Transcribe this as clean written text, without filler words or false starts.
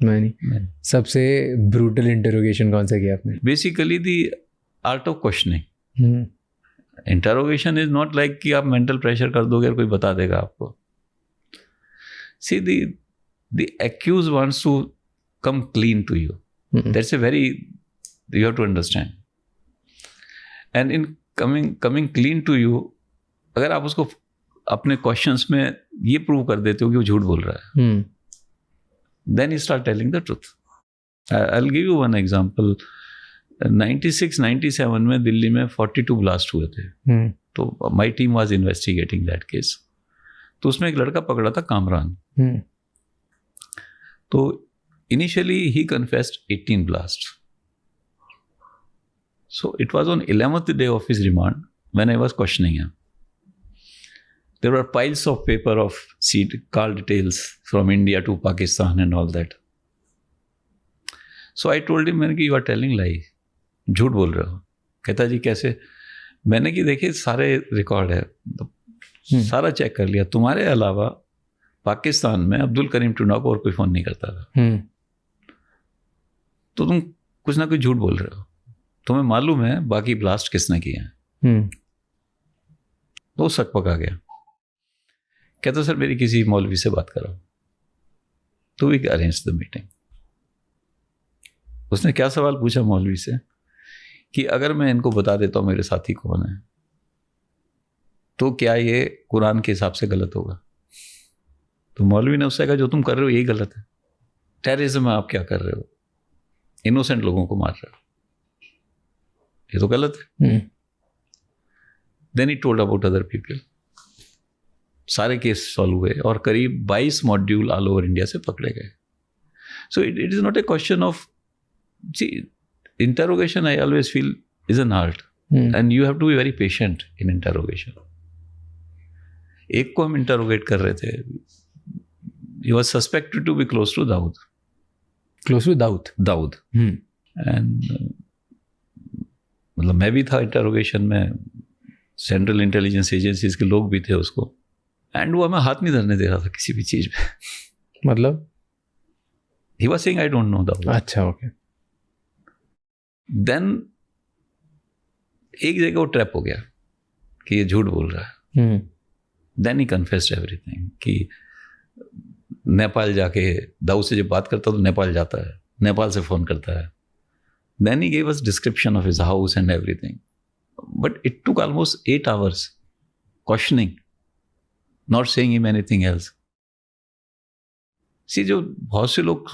मैंने सबसे brutal interrogation कौन सा किया आपने? Basically the art of questioning. Interrogation is not like कि आप मेंटल प्रेशर कर दोगे और कोई बता देगा आपको. See the accused wants to come clean to you. That's a very, you have to understand. And in coming clean to you, अगर आप उसको अपने questions में ये prove कर देते हो कि वो झूठ बोल रहा है, then you start telling the truth. I'll give you one example. 96-97 में दिल्ली में 42 blast हुए थे. तो my team was investigating that case. तो उसमें एक लड़का पकड़ा था कामरान. तो initially he confessed 18 blasts. So it was on 11th day of his remand when I was questioning him. There were piles of paper of call details from India to Pakistan and all that. So I told him कि you are telling lie. झूठ बोल रहे हो. कहता जी कैसे? मैंने कि देखिए सारे रिकॉर्ड है, सारा चेक कर लिया. तुम्हारे अलावा पाकिस्तान में अब्दुल करीम टुंडा को और कोई फोन नहीं करता था. तो तुम कुछ ना कुछ झूठ बोल रहे हो. तुम्हें मालूम है बाकी ब्लास्ट किसने किए हैं? तो शक पका गया. कहता सर मेरी किसी मौलवी से बात कराओ. तो वी अरेंज द मीटिंग. उसने क्या सवाल पूछा मौलवी से कि अगर मैं इनको बता देता हूं मेरे साथी कौन है तो क्या ये कुरान के हिसाब से गलत होगा? तो मौलवी ने उससे कहा जो तुम कर रहे हो यही गलत है. टेररिज्म में आप क्या कर रहे हो? इनोसेंट लोगों को मार रहे हो, ये तो गलत है. Then he told about other people. सारे केस सॉल्व हुए और करीब 22 मॉड्यूल ऑल ओवर इंडिया से पकड़े गए. So it is not a question of, see interrogation I always feel is an art and you have to be very patient in interrogation. एक को हम इंटरोगेट कर रहे थे, he was suspected to be close to Dawood. Close to Dawood? Dawood. And मतलब मैं भी था इंटरोगेशन में, सेंट्रल इंटेलिजेंस एजेंसीज के लोग भी थे उसको, एंड वो हमें हाथ नहीं धरने दे रहा था किसी भी चीज पे. मतलब he was saying I don't know Dawood. अच्छा, ओके. देन एक जगह वो ट्रैप हो गया कि ये झूठ बोल रहा है. देन ही कन्फेस्ड एवरीथिंग कि नेपाल जाके दाऊद से जब बात करता तो नेपाल जाता है, नेपाल से फोन करता है. Then he gave us description of his house and everything. But it took almost 8 hours questioning, not saying him anything else. See, जो बहुत से लोग